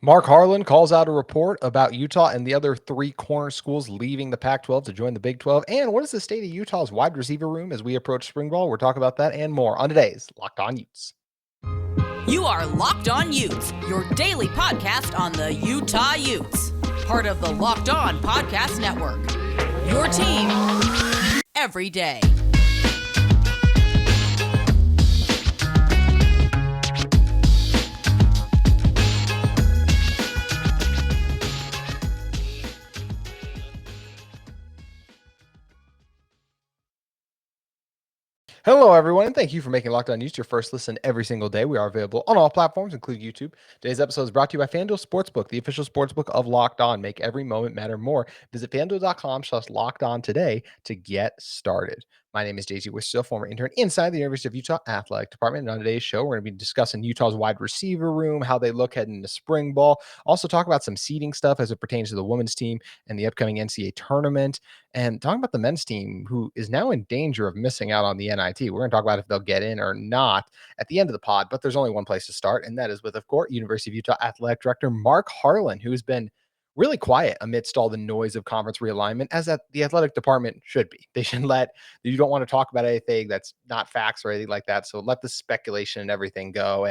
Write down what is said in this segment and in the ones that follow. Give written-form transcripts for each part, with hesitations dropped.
Mark Harlan calls out a report about Utah and the other three corner schools leaving the Pac-12 to join the Big 12. And what is the state of Utah's wide receiver room as we approach spring ball? We'll talk about that and more on today's Locked On Utes. You are Locked On Utes, your daily podcast on the Utah Utes, part of the Locked On Podcast Network. Your team every day. Hello, everyone, and thank you for making Locked On Utes your first listen every single day. We are available on all platforms, including YouTube. Today's episode is brought to you by FanDuel Sportsbook, the official sportsbook of Locked On. Make every moment matter more. Visit FanDuel.com/LockedOn today to get started. My name is Wistrcill, former intern inside the University of Utah Athletic Department. And on today's show, we're going to be discussing Utah's wide receiver room, how they look heading into spring ball. Also talk about some seeding stuff as it pertains to the women's team and the upcoming NCAA tournament. And talking about the men's team, who is now in danger of missing out on the NIT. We're going to talk about if they'll get in or not at the end of the pod, but there's only one place to start, and that is with, of course, University of Utah Athletic Director Mark Harlan, who's been really quiet amidst all the noise of conference realignment, as that the athletic department should be. They should you don't want to talk about anything that's not facts or anything like that. So let the speculation and everything go.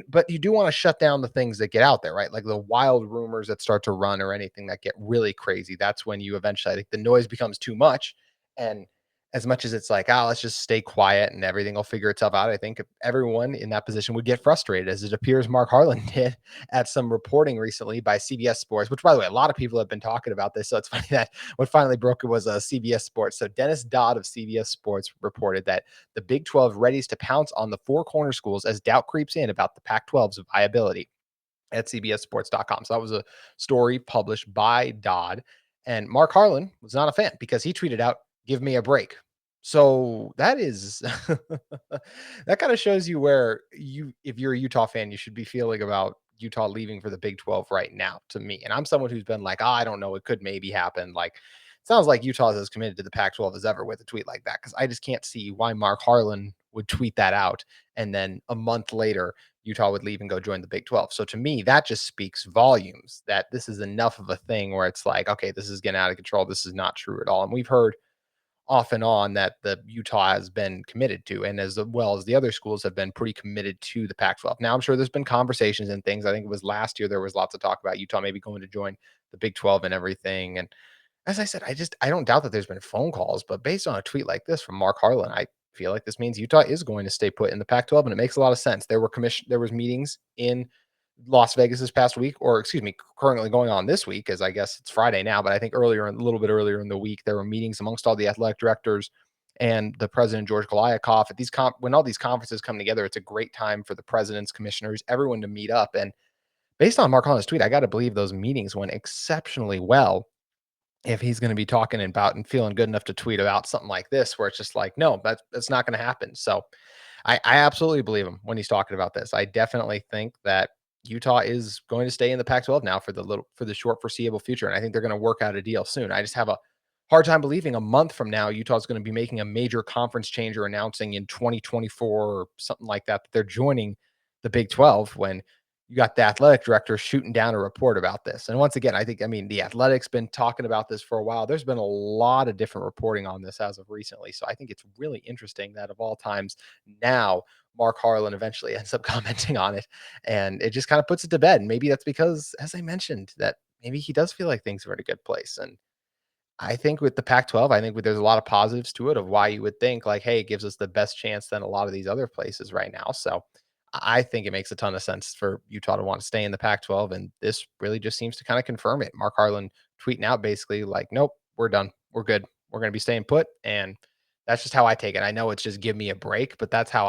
But you do want to shut down the things that get out there, right? Like the wild rumors that start to run or anything that get really crazy. That's when you eventually, I think the noise becomes too much. And as much as it's like, let's just stay quiet and everything will figure itself out, I think everyone in that position would get frustrated, as it appears Mark Harlan did at some reporting recently by CBS Sports, which, by the way, a lot of people have been talking about this. So it's funny that what finally broke it was CBS Sports. So Dennis Dodd of CBS Sports reported that the Big 12 readies to pounce on the four corner schools as doubt creeps in about the Pac-12's viability at CBSSports.com. So that was a story published by Dodd. And Mark Harlan was not a fan because he tweeted out, "Give me a break." So that is that kind of shows you where if you're a Utah fan, you should be feeling about Utah leaving for the Big 12 right now, to me. And I'm someone who's been like, I don't know, it could maybe happen. Like, it sounds like Utah is as committed to the Pac-12 as ever with a tweet like that, because I just can't see why Mark Harlan would tweet that out and then a month later Utah would leave and go join the Big 12. So to me, that just speaks volumes that this is enough of a thing where it's like, okay, this is getting out of control. This is not true at all. And we've heard off and on that the Utah has been committed to, and as well as the other schools have been pretty committed to the Pac-12. Now, I'm sure there's been conversations and things. I think it was last year there was lots of talk about Utah maybe going to join the Big 12 and everything. And as I said, I don't doubt that there's been phone calls, but based on a tweet like this from Mark Harlan, I feel like this means Utah is going to stay put in the Pac-12, and it makes a lot of sense. There was meetings in Las Vegas this past week, or excuse me, currently going on this week, as I guess it's Friday now, but I think a little bit earlier in the week, there were meetings amongst all the athletic directors and the president, George Goliakoff. When all these conferences come together, it's a great time for the presidents, commissioners, everyone to meet up. And based on Mark Holland's tweet, I got to believe those meetings went exceptionally well, if he's going to be talking about and feeling good enough to tweet about something like this, where it's just like, no, that's not going to happen. So I absolutely believe him when he's talking about this. I definitely think that Utah is going to stay in the Pac-12 now for the short foreseeable future, and I think they're going to work out a deal soon. I just have a hard time believing a month from now Utah is going to be making a major conference change or announcing in 2024 or something like that they're joining the Big 12, when you got the athletic director shooting down a report about this. And once again, I mean, the Athletic's been talking about this for a while. There's been a lot of different reporting on this as of recently. So I think it's really interesting that of all times now, Mark Harlan eventually ends up commenting on it. And it just kind of puts it to bed. And maybe that's because, as I mentioned, that maybe he does feel like things are in a good place. And I think with the Pac-12, I think there's a lot of positives to it, of why you would think like, hey, it gives us the best chance than a lot of these other places right now. So I think it makes a ton of sense for Utah to want to stay in the Pac-12, and this really just seems to kind of confirm it. Mark Harlan tweeting out basically like, nope, we're done. We're good. We're going to be staying put. And that's just how I take it. I know it's just give me a break, but that's how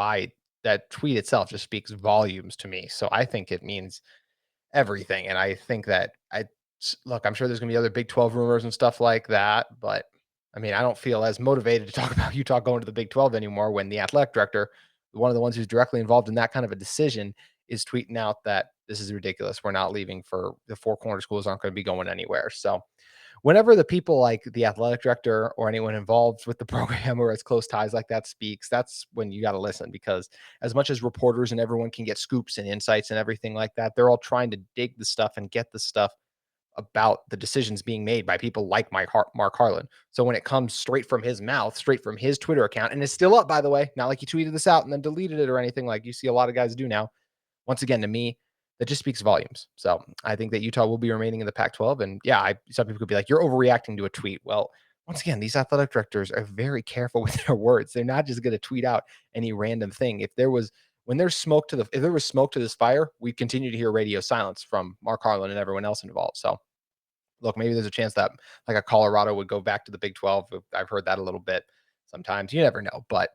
that tweet itself just speaks volumes to me. So I think it means everything. And I think that look, I'm sure there's going to be other Big 12 rumors and stuff like that, but I mean, I don't feel as motivated to talk about Utah going to the Big 12 anymore when the athletic director, one of the ones who's directly involved in that kind of a decision, is tweeting out that this is ridiculous. We're not leaving. For the four corner schools aren't going to be going anywhere. So whenever the people like the athletic director or anyone involved with the program or has close ties like that speaks, that's when you got to listen, because as much as reporters and everyone can get scoops and insights and everything like that, they're all trying to dig the stuff and get the stuff about the decisions being made by people like Mark Harlan. So when it comes straight from his mouth, straight from his Twitter account, and it's still up, by the way, not like he tweeted this out and then deleted it or anything like you see a lot of guys do now. Once again, to me, that just speaks volumes. So I think that Utah will be remaining in the Pac-12. And yeah, some people could be like, you're overreacting to a tweet. Well, once again, these athletic directors are very careful with their words. They're not just going to tweet out any random thing. If there was smoke to this fire, we'd continue to hear radio silence from Mark Harlan and everyone else involved. So look, maybe there's a chance that like a Colorado would go back to the Big 12. I've heard that a little bit sometimes. You never know. But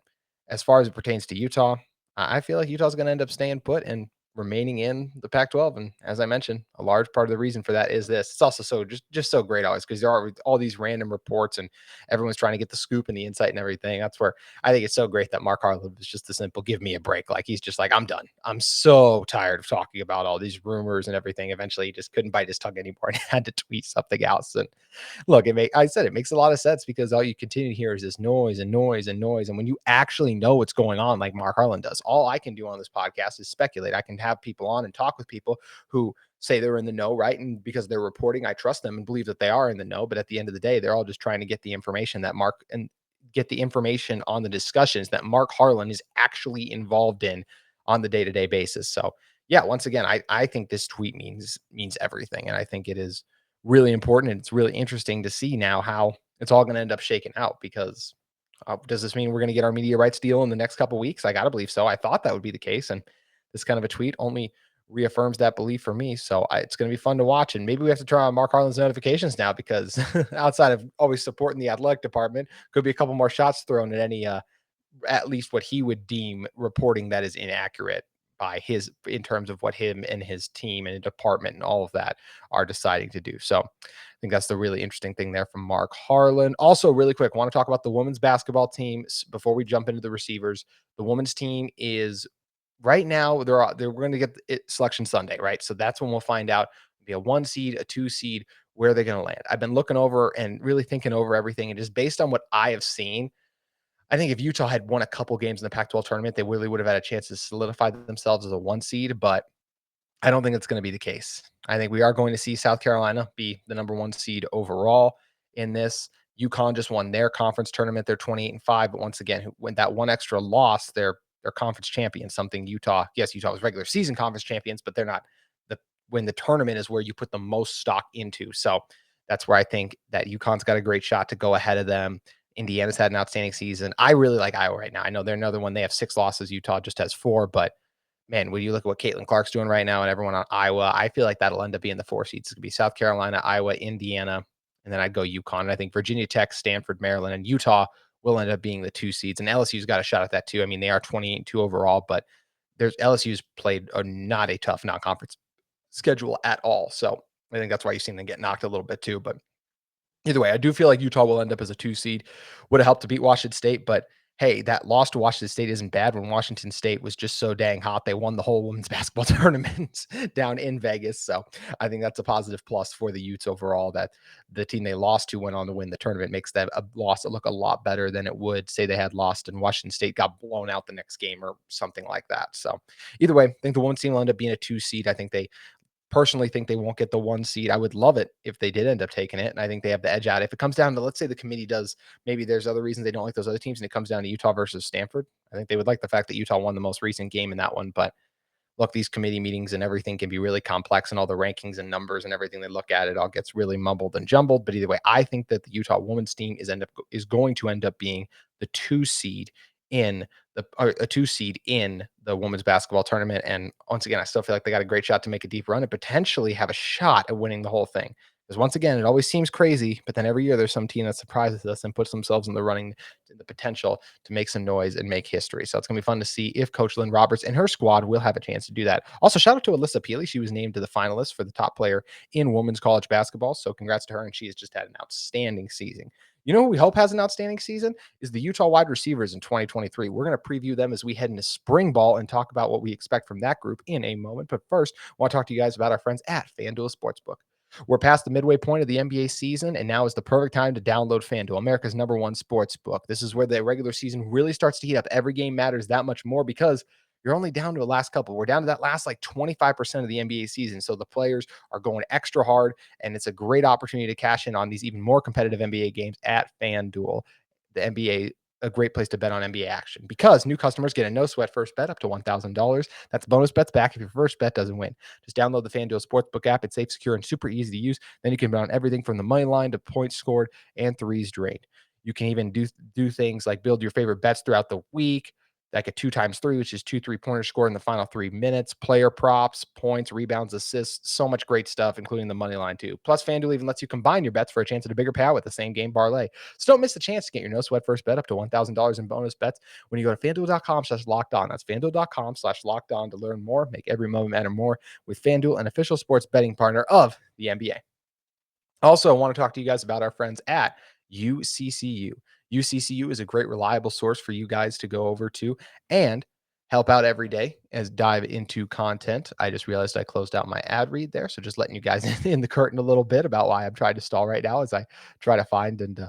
as far as it pertains to Utah, I feel like Utah's going to end up staying put and remaining in the Pac-12. And as I mentioned, a large part of the reason for that is this. It's also just so great always, because there are all these random reports and everyone's trying to get the scoop and the insight and everything. That's where I think it's so great that Mark Harlan is just a simple give me a break. Like he's just like, I'm done. I'm so tired of talking about all these rumors and everything. Eventually he just couldn't bite his tongue anymore and had to tweet something else. And look, it makes a lot of sense, because all you continue to hear is this noise and noise and noise. And when you actually know what's going on, like Mark Harlan does, all I can do on this podcast is speculate. I can have people on and talk with people who say they're in the know, right? And because they're reporting, I trust them and believe that they are in the know. But at the end of the day, they're all just trying to get the information get the information on the discussions that Mark Harlan is actually involved in on the day-to-day basis. So yeah, once again, I think this tweet means everything. And I think it is really important. And it's really interesting to see now how it's all going to end up shaking out, because does this mean we're going to get our media rights deal in the next couple of weeks? I got to believe so. I thought that would be the case. And this kind of a tweet only reaffirms that belief for me. So it's going to be fun to watch. And maybe we have to turn on Mark Harlan's notifications now, because outside of always supporting the athletic department, could be a couple more shots thrown at any, at least what he would deem reporting that is inaccurate by his, in terms of what him and his team and department and all of that are deciding to do. So I think that's the really interesting thing there from Mark Harlan. Also, really quick, I want to talk about the women's basketball team before we jump into the receivers. The women's team is right now, we're going to get it selection Sunday, right? So that's when we'll find out, be a 1 seed, a 2 seed, where they're going to land. I've been looking over and really thinking over everything, and just based on what I have seen, I think if Utah had won a couple games in the Pac-12 tournament, they really would have had a chance to solidify themselves as a 1 seed, but I don't think it's going to be the case. I think we are going to see South Carolina be the number 1 seed overall in this. UConn just won their conference tournament. They're 28-5, but once again, when that one extra loss, they're conference champions, something Utah was regular season conference champions, but they're not. When the tournament is where you put the most stock into. So that's where I think that UConn's got a great shot to go ahead of them. Indiana's had an outstanding season. I really like Iowa right now. I know they're another one. They have 6 losses. Utah just has 4, but man, when you look at what Caitlin Clark's doing right now and everyone on Iowa, I feel like that'll end up being the 4 seeds. It's going to be South Carolina, Iowa, Indiana, and then I'd go UConn. And I think Virginia Tech, Stanford, Maryland, and Utah will end up being the 2 seeds. And LSU's got a shot at that too. I mean, they are 28-2 overall, but LSU's played not a tough non-conference schedule at all. So I think that's why you've seen them get knocked a little bit too. But either way, I do feel like Utah will end up as a 2 seed. Would have helped to beat Washington State, but hey, that loss to Washington State isn't bad when Washington State was just so dang hot. They won the whole women's basketball tournament down in Vegas. So I think that's a positive plus for the Utes overall, that the team they lost to went on to win the tournament. Makes that a loss look a lot better than it would say they had lost and Washington State got blown out the next game or something like that. So either way, I think the women's team will end up being a 2 seed. I think they personally think they won't get the 1 seed. I would love it if they did end up taking it. And I think they have the edge out. If it comes down to, let's say the committee does, maybe there's other reasons they don't like those other teams and it comes down to Utah versus Stanford. I think they would like the fact that Utah won the most recent game in that one. But look, these committee meetings and everything can be really complex, and all the rankings and numbers and everything they look at, it all gets really mumbled and jumbled. But either way, I think that the Utah women's team is going to end up being the 2 seed in a 2 seed in the women's basketball tournament. And once again, I still feel like they got a great shot to make a deep run and potentially have a shot at winning the whole thing. Because once again, it always seems crazy, but then every year there's some team that surprises us and puts themselves in the running, the potential to make some noise and make history. So it's going to be fun to see if Coach Lynn Roberts and her squad will have a chance to do that. Also, shout out to Alyssa Peely. She was named to the finalists for the top player in women's college basketball. So congrats to her. And she has just had an outstanding season. You know who we hope has an outstanding season is the Utah wide receivers in 2023. We're going to preview them as we head into spring ball and talk about what we expect from that group in a moment. But first, I want to talk to you guys about our friends at FanDuel Sportsbook. We're past the midway point of the NBA season, and now is the perfect time to download FanDuel, America's #1 sports book. This is where the regular season really starts to heat up. Every game matters that much more because you're only down to the last couple. We're down to that last like 25% of the NBA season. So the players are going extra hard, and it's a great opportunity to cash in on these even more competitive NBA games at FanDuel. The NBA, a great place to bet on NBA action because new customers get a no sweat first bet up to $1,000. That's bonus bets back if your first bet doesn't win. Just download the FanDuel Sportsbook app. It's safe, secure, and super easy to use. Then you can bet on everything from the money line to points scored and threes drained. You can even do things like build your favorite bets throughout the week, like a 2x3, which is 2 3-pointers scored in the final 3 minutes, player props, points, rebounds, assists, so much great stuff, including the money line too. Plus, FanDuel even lets you combine your bets for a chance at a bigger payout with the same game parlay. So don't miss the chance to get your no sweat first bet up to $1,000 in bonus bets when you go to FanDuel.com/locked on. That's FanDuel.com/locked on to learn more. Make every moment matter more with FanDuel, an official sports betting partner of the NBA. Also, I want to talk to you guys about our friends at UCCU. UCCU is a great, reliable source for you guys to go over to and help out every day as dive into content. I just realized I closed out my ad read there. So just letting you guys in the curtain a little bit about why I'm trying to stall right now as I try to find and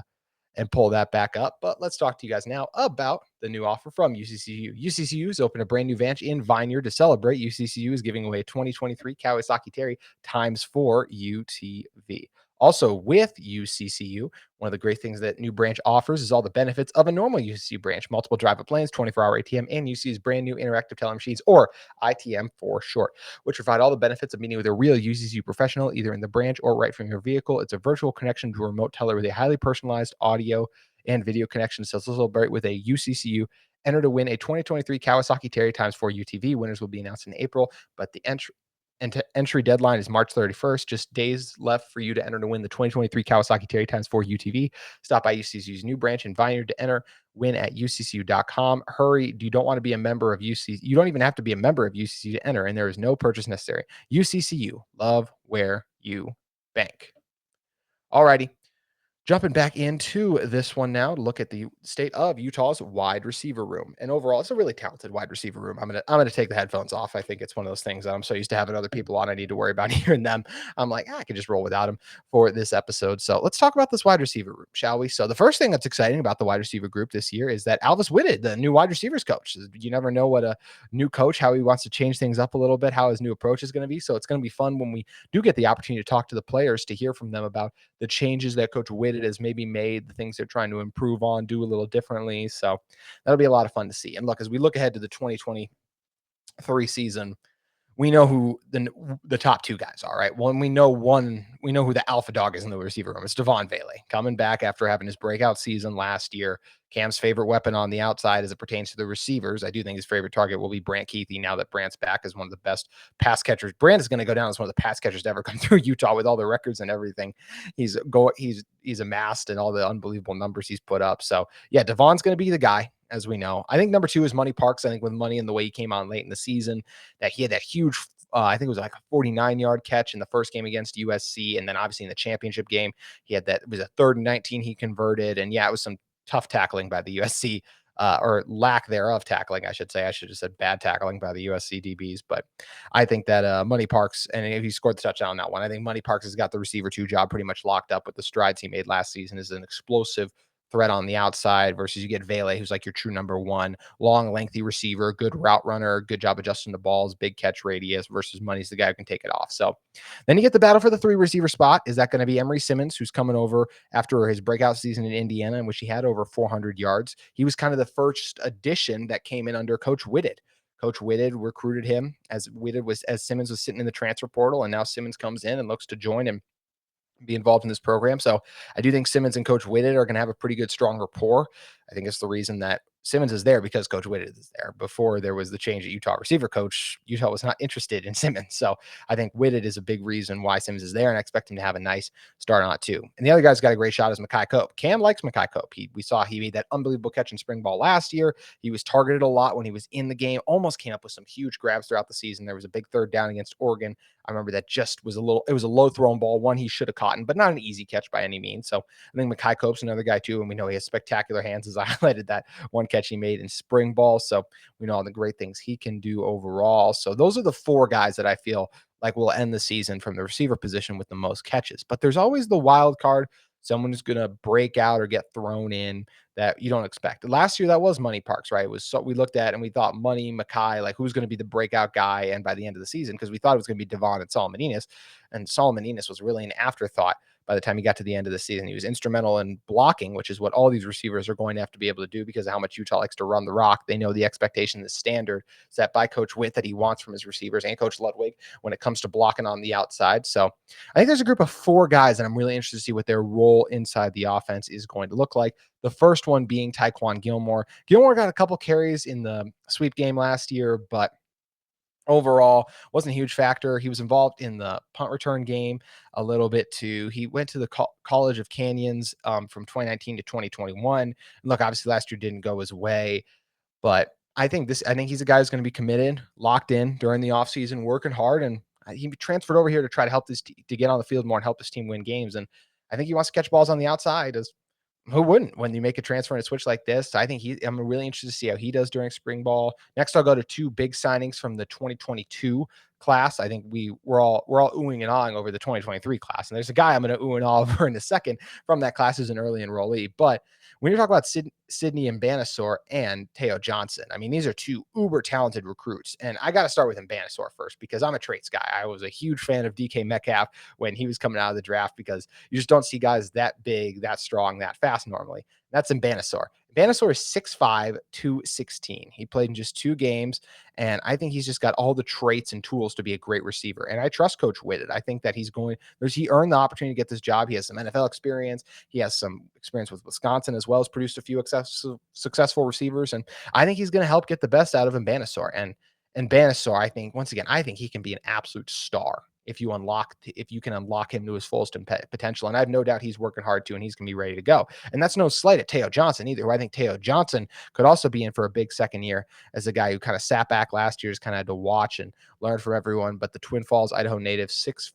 pull that back up. But let's talk to you guys now about the new offer from UCCU. UCCU has opened a brand new Vanch in Vineyard to celebrate. UCCU is giving away a 2023 Kawasaki Terry ×4 UTV. Also, with UCCU, one of the great things that new branch offers is all the benefits of a normal UCCU branch: multiple drive-up lanes, 24-hour ATM, and UCCU's brand new interactive teller machines, or ITM for short, which provide all the benefits of meeting with a real UCCU professional, either in the branch or right from your vehicle. It's a virtual connection to a remote teller with a highly personalized audio and video connection. So celebrate with a UCCU. Enter to win a 2023 Kawasaki Terry ×4 UTV. Winners will be announced in April, but the entry deadline is March 31st. Just days left for you to enter to win the 2023 Kawasaki Terry ×4 UTV. Stop by UCCU's new branch in Vineyard to enter. Win at UCCU.com. Hurry. You don't want to be a member of UCCU. You don't even have to be a member of UCCU to enter, and there is no purchase necessary. UCCU. Love where you bank. Alrighty. Jumping back into this one now to look at the state of Utah's wide receiver room. And overall, it's a really talented wide receiver room. I'm gonna take the headphones off. I think it's one of those things that I'm so used to having other people on, I need to worry about hearing them. I'm like, I can just roll without them for this episode. So let's talk about this wide receiver room, shall we? So the first thing that's exciting about the wide receiver group this year is that Alvis Whitted, the new wide receivers coach. You never know what a new coach, how he wants to change things up a little bit, how his new approach is going to be. So it's going to be fun when we do get the opportunity to talk to the players, to hear from them about the changes that Coach Whitted has maybe made, the things they're trying to improve on, do a little differently. So that'll be a lot of fun to see. And look, as we look ahead to the 2023 season, we know who the top two guys are, right? We know who the alpha dog is in the receiver room. It's Devaughn Vele, coming back after having his breakout season last year. Cam's favorite weapon on the outside as it pertains to the receivers. I do think his favorite target will be Brant Keithy now that Brant's back as one of the best pass catchers. Brant is going to go down as one of the pass catchers to ever come through Utah with all the records and everything he's amassed and all the unbelievable numbers he's put up. So yeah, Devaughn's going to be the guy, as we know. I think number 2 is Mony Parks. I think with Mony and the way he came on late in the season, that he had that huge, I think it was like a 49-yard catch in the first game against USC. And then obviously in the championship game, he had that, it was a 3rd and 19 he converted. And yeah, it was some tough tackling by the USC, or lack thereof tackling, I should say. I should have said bad tackling by the USC DBs. But I think that Mony Parks, and if he scored the touchdown on that one, I think Mony Parks has got the receiver 2 job pretty much locked up with the strides he made last season as an explosive threat on the outside versus you get Vele, who's like your true number 1, long, lengthy receiver, good route runner, good job adjusting the balls, big catch radius, versus Mony's the guy who can take it off. So then you get the battle for the 3 receiver spot. Is that going to be Emory Simmons, who's coming over after his breakout season in Indiana, in which he had over 400 yards? He was kind of the first addition that came in under Coach Whitted. Coach Whitted recruited him as Simmons was sitting in the transfer portal, and now Simmons comes in and looks to join him, be involved in this program. So I do think Simmons and Coach Whitted are going to have a pretty good, strong rapport. I think it's the reason that Simmons is there, because Coach Whitted is there. Before there was the change at Utah receiver coach, Utah was not interested in Simmons. So I think Whitted is a big reason why Simmons is there, and I expect him to have a nice start on it too. And the other guy's got a great shot is Makai Cope. Cam likes Makai Cope. We saw he made that unbelievable catch in spring ball last year. He was targeted a lot when he was in the game, almost came up with some huge grabs throughout the season. There was a big 3rd down against Oregon. I remember that just was it was a low thrown ball, one he should have caught, but not an easy catch by any means. So I think Makai Cope's another guy too, and we know he has spectacular hands, as I highlighted that one catch he made in spring ball. So we know all the great things he can do overall. So those are the 4 guys that I feel like will end the season from the receiver position with the most catches. But there's always the wild card, someone who's going to break out or get thrown in that you don't expect. Last year, that was Mony Parks, right? It was so we looked at and we thought Mony, Mackay, like who's going to be the breakout guy. And by the end of the season, because we thought it was going to be Devaughn and Solomon Enis, and Solomon Enis was really an afterthought by the time he got to the end of the season. He was instrumental in blocking, which is what all these receivers are going to have to be able to do because of how much Utah likes to run the rock. They know the expectation, the standard set by Coach Witt that he wants from his receivers and Coach Ludwig when it comes to blocking on the outside. So I think there's a group of 4 guys, and I'm really interested to see what their role inside the offense is going to look like. The first one being Tyquan Gilmore. Gilmore got a couple carries in the sweep game last year, but overall wasn't a huge factor. He was involved in the punt return game a little bit too. He went to the College of Canyons from 2019 to 2021. And look, obviously last year didn't go his way, but I think he's a guy who's going to be committed, locked in during the offseason, working hard. And he transferred over here to try to help this to get on the field more and help his team win games. And I think he wants to catch balls on the outside as who wouldn't when you make a transfer and a switch like this? I think I'm really interested to see how he does during spring ball. Next, I'll go to 2 big signings from the 2022 class. I think we're all oohing and ahhing over the 2023 class. And there's a guy I'm going to ooh and ah over in a second from that class who's an early enrollee. But when you're talking about Sydney Mbanassor and Teo Johnson, I mean, these are 2 uber talented recruits. And I got to start with Mbanassor first because I'm a traits guy. I was a huge fan of DK Metcalf when he was coming out of the draft because you just don't see guys that big, that strong, that fast normally. That's Mbanassor. Mbanassor is 6'5", 216. He played in just 2 games, and I think he's just got all the traits and tools to be a great receiver. And I trust Coach Witt. I think that he earned the opportunity to get this job. He has some NFL experience. He has some experience with Wisconsin as well as produced a few successful receivers. And I think he's going to help get the best out of Mbanassor. And Mbanassor, I think he can be an absolute star if you can unlock him to his fullest potential. And I have no doubt he's working hard too, and he's going to be ready to go. And that's no slight at Teo Johnson either, who I think Teo Johnson could also be in for a big second year as a guy who kind of sat back last year, just kind of had to watch and learn from everyone. But the Twin Falls, Idaho native, 6',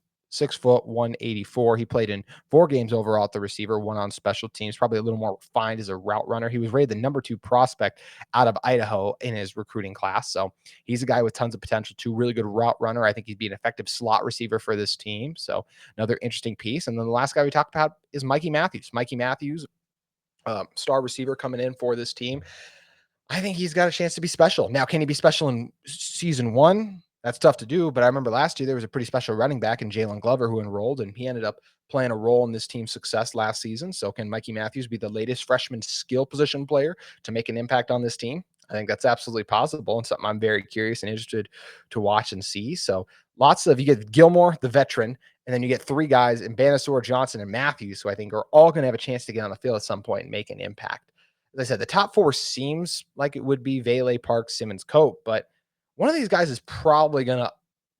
184. He played in 4 games overall at the receiver, 1 on special teams, probably a little more refined as a route runner. He was rated the number 2 prospect out of Idaho in his recruiting class. So he's a guy with tons of potential too, really good route runner. I think he'd be an effective slot receiver for this team. So another interesting piece. And then the last guy we talked about is Mikey Matthews. Mikey Matthews, star receiver coming in for this team. I think he's got a chance to be special. Now, can he be special in season 1? That's tough to do, but I remember last year there was a pretty special running back in Jalen Glover who enrolled, and he ended up playing a role in this team's success last season. So can Mikey Matthews be the latest freshman skill position player to make an impact on this team? I think that's absolutely possible and something I'm very curious and interested to watch and see. So you get Gilmore, the veteran, and then you get 3 guys in Mbanassor, Johnson, and Matthews, who I think are all going to have a chance to get on the field at some point and make an impact. As I said, the top 4 seems like it would be Vele, Parks, Simmons, Cope, but one of these guys is probably going to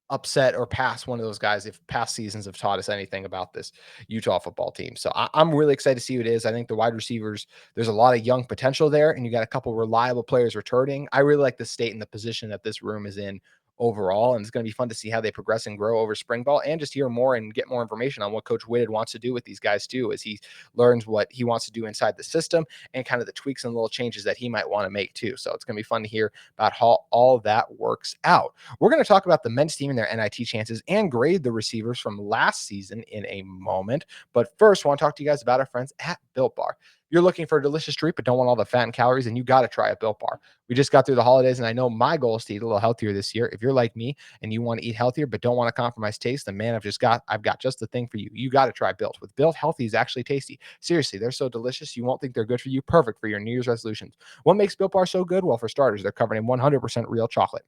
upset or pass one of those guys if past seasons have taught us anything about this Utah football team. So I'm really excited to see who it is. I think the wide receivers, there's a lot of young potential there, and you got a couple reliable players returning. I really like the state and the position that this room is in overall, and it's going to be fun to see how they progress and grow over spring ball and just hear more and get more information on what Coach Witt wants to do with these guys too, as he learns what he wants to do inside the system and kind of the tweaks and little changes that he might want to make too. So it's going to be fun to hear about how all that works out. We're going to talk about the men's team and their NIT chances and grade the receivers from last season in a moment. But first, I want to talk to you guys about our friends at Built Bar. You're looking for a delicious treat, but don't want all the fat and calories, and you got to try a Built Bar. We just got through the holidays, and I know my goal is to eat a little healthier this year. If you're like me and you want to eat healthier, but don't want to compromise taste, then man, I've got just the thing for you. You got to try Built. With Built, healthy is actually tasty. Seriously, they're so delicious, you won't think they're good for you. Perfect for your New Year's resolutions. What makes Built Bar so good? Well, for starters, they're covered in 100% real chocolate.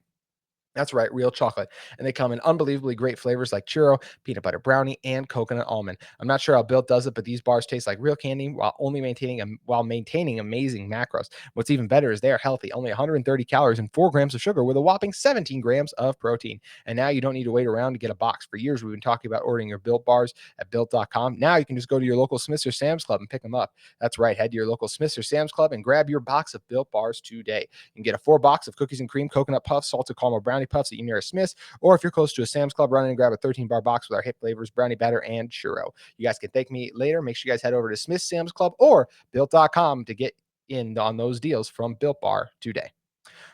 That's right, real chocolate. And they come in unbelievably great flavors like churro, peanut butter brownie, and coconut almond. I'm not sure how Built does it, but these bars taste like real candy while maintaining amazing macros. What's even better is they are healthy, only 130 calories and 4 grams of sugar with a whopping 17 grams of protein. And now you don't need to wait around to get a box. For years, we've been talking about ordering your Built bars at Built.com. Now you can just go to your local Smith's or Sam's Club and pick them up. That's right, head to your local Smith's or Sam's Club and grab your box of Built bars today. You can get a 4-box of cookies and cream, coconut puffs, salted caramel brownie puffs at you near a Smith's, or if you're close to a Sam's Club, run in and grab a 13-bar box with our hit flavors, brownie batter, and churro. You guys can thank me later. Make sure you guys head over to Smith's, Sam's Club, or Built.com to get in on those deals from Built Bar today.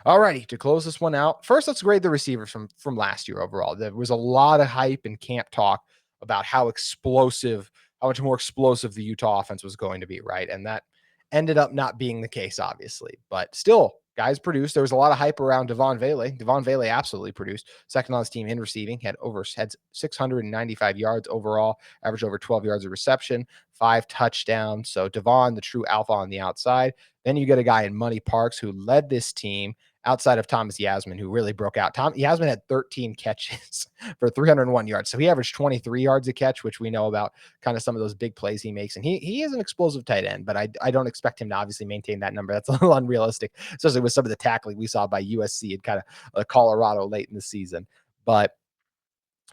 Alrighty, to close this one out, first let's grade the receivers from last year overall. There was a lot of hype and camp talk about how much more explosive the Utah offense was going to be, right? And that ended up not being the case, obviously. But still, guys produced. There was a lot of hype around Devaughn Vele. Devaughn Vele absolutely produced. Second on his team in receiving, had 695 yards overall, averaged over 12 yards of reception, 5 touchdowns. So Devaughn, the true alpha on the outside. Then you get a guy in Mony Parks who led this team outside of Thomas Yasmin, who really broke out. Yasmin had 13 catches for 301 yards. So he averaged 23 yards a catch, which we know about kind of some of those big plays he makes. And he is an explosive tight end, but I don't expect him to obviously maintain that number. That's a little unrealistic, especially with some of the tackling we saw by USC and kind of Colorado late in the season. But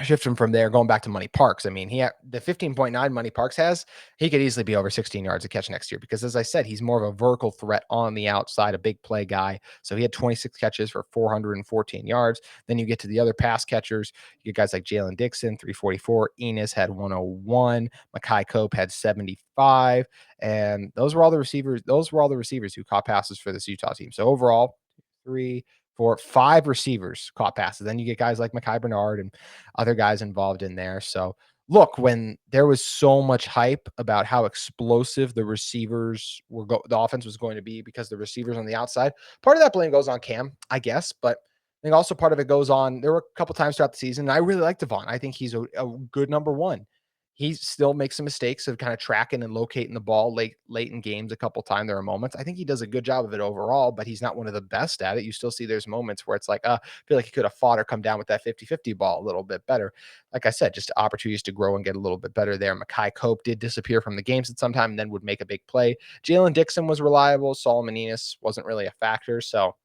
shifting from there, going back to Mony Parks. I mean, he had the 15.9 Mony Parks has, he could easily be over 16 yards a catch next year because, as I said, he's more of a vertical threat on the outside, a big play guy. So he had 26 catches for 414 yards. Then you get to the other pass catchers. You get guys like Jalen Dixon, 344. Enos had 101. Makai Cope had 75. And those were all the receivers. Those were all the receivers who caught passes for this Utah team. So overall, 3, 4, 5 receivers caught passes. Then you get guys like Mekhi Bernard and other guys involved in there. So look, when there was so much hype about how explosive the the offense was going to be because the receivers on the outside, part of that blame goes on Cam, I guess, but I think also part of it goes on. There were a couple times throughout the season, and I really like Devaughn. I think he's a good number one. He still makes some mistakes of kind of tracking and locating the ball late in games a couple times. There are moments. I think he does a good job of it overall, but he's not one of the best at it. You still see there's moments where it's like, I feel like he could have fought or come down with that 50-50 ball a little bit better. Like I said, just opportunities to grow and get a little bit better there. Makai Cope did disappear from the games at some time and then would make a big play. Jalen Dixon was reliable. Solomon Enos wasn't really a factor. So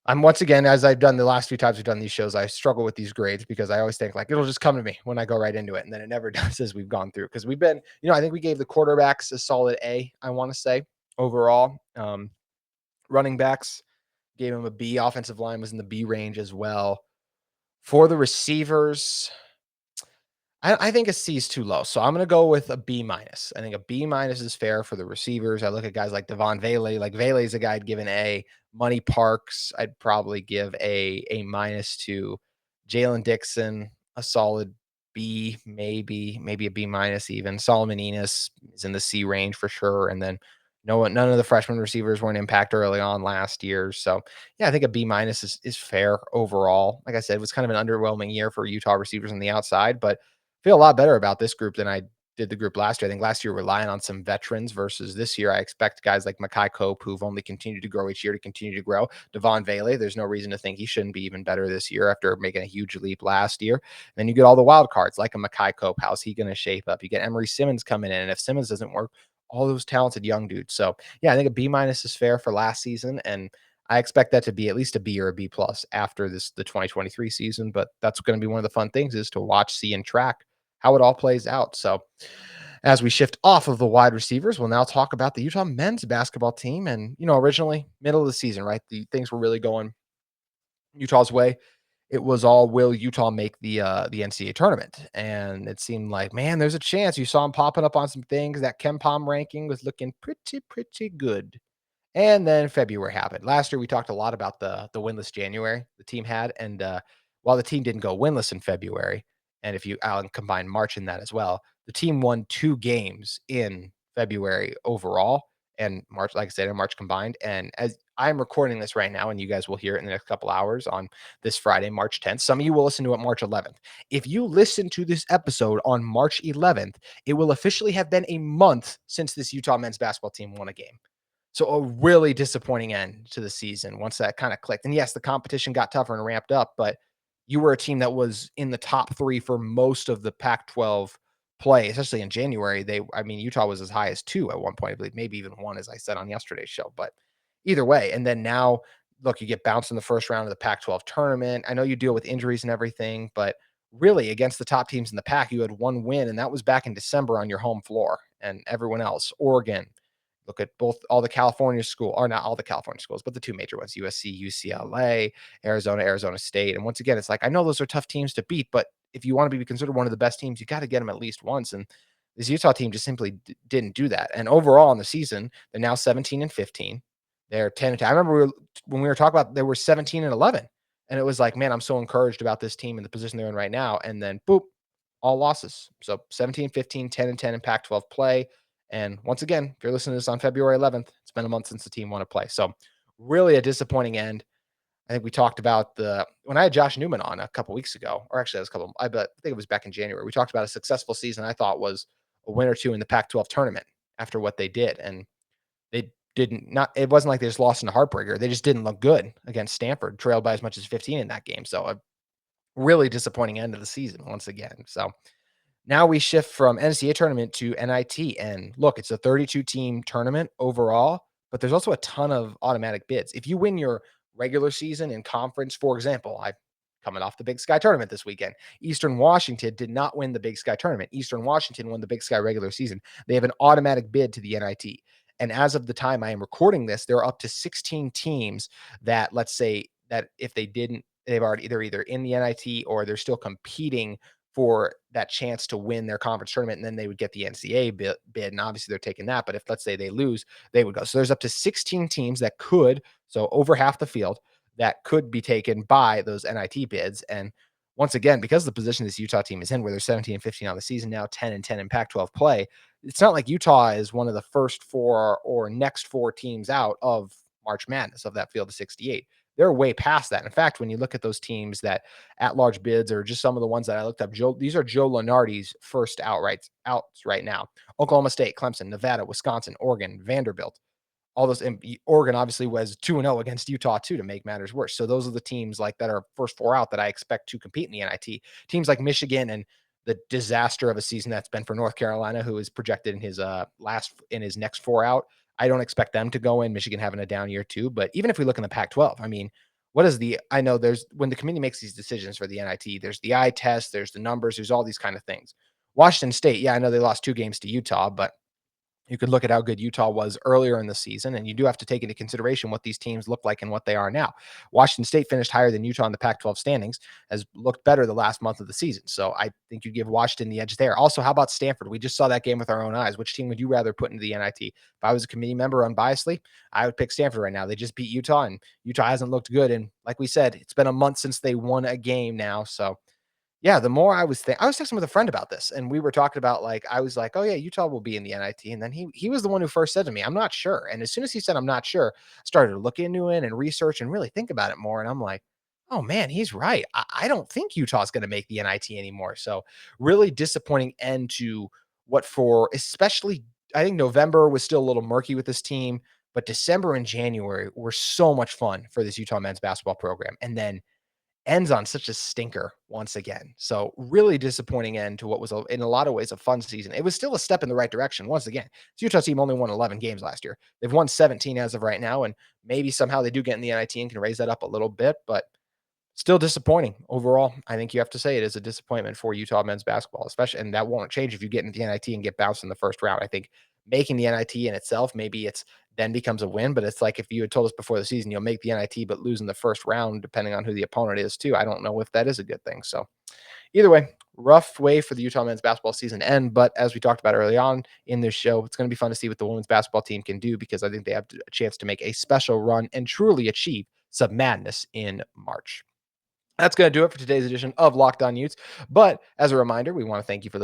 I'm once again, as I've done the last few times we've done these shows, I struggle with these grades because I always think like it'll just come to me when I go right into it. And then it never does as we've gone through. Because we've been, I think we gave the quarterbacks a solid A, I want to say, overall. Running backs gave them a B. Offensive line was in the B range as well. For the receivers, I think a C is too low. So I'm going to go with a B minus. I think a B minus is fair for the receivers. I look at guys like Devaughn Vele. Like Vele is a guy I'd give an A. Mony Parks, I'd probably give a minus to. Jalen Dixon, a solid B, maybe a B minus even. Solomon Enos is in the C range for sure. And then none of the freshman receivers were an impact early on last year. So yeah, I think a B minus is fair overall. Like I said, it was kind of an underwhelming year for Utah receivers on the outside, but feel a lot better about this group than I did the group last year. I think last year relying on some veterans versus this year, I expect guys like Makai Cope, who've only continued to grow each year, to continue to grow. Devaughn Vele, there's no reason to think he shouldn't be even better this year after making a huge leap last year. And then you get all the wild cards like a Makai Cope. How's he going to shape up? You get Emory Simmons coming in, and if Simmons doesn't work, all those talented young dudes. So yeah, I think a B minus is fair for last season, and I expect that to be at least a B or a B plus after the 2023 season. But that's going to be one of the fun things is to watch, see, and track how it all plays out. So as we shift off of the wide receivers, we'll now talk about the Utah men's basketball team. And, originally middle of the season, right? The things were really going Utah's way. It was all, will Utah make the NCAA tournament? And it seemed like, man, there's a chance. You saw him popping up on some things. That KenPom ranking was looking pretty good. And then February happened. Last year, we talked a lot about the winless January the team had. And while the team didn't go winless in February, and if you combine March in that as well, the team won 2 games in February overall and March, like I said, in March combined. And as I'm recording this right now, and you guys will hear it in the next couple hours on this Friday, March 10th, some of you will listen to it March 11th. If you listen to this episode on March 11th, it will officially have been a month since this Utah men's basketball team won a game. So a really disappointing end to the season once that kind of clicked. And yes, the competition got tougher and ramped up, but you were a team that was in the top 3 for most of the Pac-12 play, especially in January. Utah was as high as 2 at one point, I believe, maybe even 1, as I said on yesterday's show. But either way, and then now, look, you get bounced in the first round of the Pac-12 tournament. I know you deal with injuries and everything, but really against the top teams in the Pac, you had 1 win, and that was back in December on your home floor. And everyone else, Oregon, look at all the California school, or not all the California schools, but the 2 major ones, USC, UCLA, Arizona State. And once again, it's like, I know those are tough teams to beat, but if you want to be considered one of the best teams, you got to get them at least once. And This Utah team just simply didn't do that. And overall in the season, they're now 17-15. They're 10-10. I remember when we were talking about they were 17-11. And it was like, man, I'm so encouraged about this team and the position they're in right now. And then boop, all losses. So 17-15, 10-10 in Pac-12 play. And once again, if you're listening to this on February 11th, it's been a month since the team won a play. So really a disappointing end. I think we talked about when I had Josh Newman on a couple weeks ago, or actually it was I think it was back in January. We talked about a successful season I thought was a win or two in the Pac-12 tournament after what they did. And they didn't not it wasn't like they just lost in a heartbreaker. They just didn't look good against Stanford, trailed by as much as 15 in that game. So a really disappointing end of the season once again. So now we shift from NCAA tournament to NIT. And look, it's a 32 team tournament overall, but there's also a ton of automatic bids. If you win your regular season in conference, for example, I coming off the Big Sky tournament this weekend. Eastern Washington did not win the Big Sky tournament. Eastern Washington won the Big Sky regular season. They have an automatic bid to the NIT. And as of the time I am recording this, there are up to 16 teams that, let's say, that if they didn't, they're either in the NIT or they're still competing for that chance to win their conference tournament, and then they would get the NCAA bid, and obviously they're taking that. But if, let's say, they lose, they would go. So there's up to 16 teams that could, so over half the field, that could be taken by those NIT bids. And once again, because of the position this Utah team is in, where they're 17-15 on the season now, 10-10 in Pac-12 play, it's not like Utah is one of the first four or next four teams out of March Madness of that field of 68. They're way past that. In fact, when you look at those teams that at-large bids or just some of the ones that I looked up, these are Joe Lunardi's first outs right now. Oklahoma State, Clemson, Nevada, Wisconsin, Oregon, Vanderbilt. All those, and Oregon obviously was 2-0 against Utah too, to make matters worse. So those are the teams like that are first four out that I expect to compete in the NIT. Teams like Michigan and the disaster of a season that's been for North Carolina, who is projected in his next four out. I don't expect them to go in. Michigan having a down year too. But even if we look in the Pac-12, I mean, I know there's, when the committee makes these decisions for the NIT, there's the eye test, there's the numbers, there's all these kind of things. Washington State, yeah, I know they lost 2 games to Utah, but you could look at how good Utah was earlier in the season, and you do have to take into consideration what these teams look like and what they are now. Washington State finished higher than Utah in the Pac-12 standings, has looked better the last month of the season. So I think you give Washington the edge there. Also, how about Stanford? We just saw that game with our own eyes. Which team would you rather put into the NIT? If I was a committee member unbiasedly, I would pick Stanford right now. They just beat Utah, and Utah hasn't looked good. And like we said, it's been a month since they won a game now. So yeah, the more I was texting with a friend about this, and we were talking about, like, I was like, "Oh yeah, Utah will be in the NIT," and then he was the one who first said to me, "I'm not sure." And as soon as he said, "I'm not sure," I started to look into it and research and really think about it more. And I'm like, "Oh man, he's right. I don't think Utah's going to make the NIT anymore." So really disappointing end to what for especially I think November was still a little murky with this team, but December and January were so much fun for this Utah men's basketball program, and then ends on such a stinker once again. So really disappointing end to what was in a lot of ways a fun season. It was still a step in the right direction. Once again, this Utah team only won 11 games last year. They've won 17 as of right now, and maybe somehow they do get in the NIT and can raise that up a little bit, but still disappointing overall. I think you have to say it is a disappointment for Utah men's basketball, especially, and that won't change if you get into the NIT and get bounced in the first round. I think making the NIT in itself, maybe it's then becomes a win, but it's like if you had told us before the season you'll make the NIT but lose in the first round, depending on who the opponent is too. I don't know if that is a good thing. So either way, rough way for the Utah men's basketball season end. But as we talked about early on in this show, it's going to be fun to see what the women's basketball team can do, because I think they have a chance to make a special run and truly achieve some madness in March. That's going to do it for today's edition of Locked On Utes. But as a reminder, we want to thank you for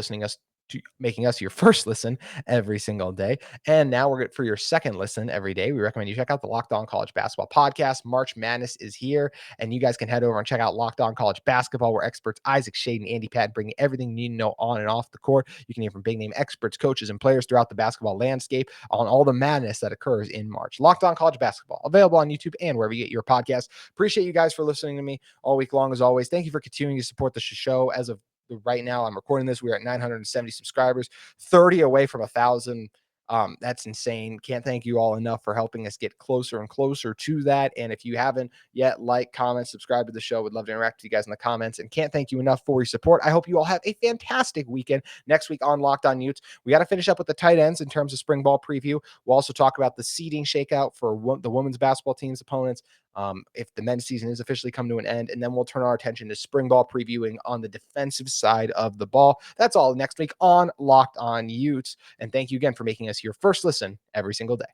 making us your first listen every single day. And now we're good for your second listen every day. We recommend you check out the Locked On College Basketball podcast. March Madness is here, and you guys can head over and check out Locked On College Basketball, where experts Isaac Shade and Andy Pat bring everything you need to know on and off the court. You can hear from big name experts, coaches, and players throughout the basketball landscape on all the madness that occurs in March. Locked On College Basketball, available on YouTube and wherever you get your podcast. Appreciate you guys for listening to me all week long, as always. Thank you for continuing to support the show. As of right now, I'm recording this, we're at 970 subscribers, 30 away from 1,000. That's insane. Can't thank you all enough for helping us get closer and closer to that. And if you haven't yet, like, comment, subscribe to the show. Would love to interact with you guys in the comments, and can't thank you enough for your support. I hope you all have a fantastic weekend. Next week on Locked On Utes, we got to finish up with the tight ends in terms of spring ball preview. We'll also talk about the seeding shakeout for the women's basketball team's opponents. if the men's season is officially come to an end, and then we'll turn our attention to spring ball previewing on the defensive side of the ball. That's all next week on Locked On Utes. And thank you again for making us your first listen every single day.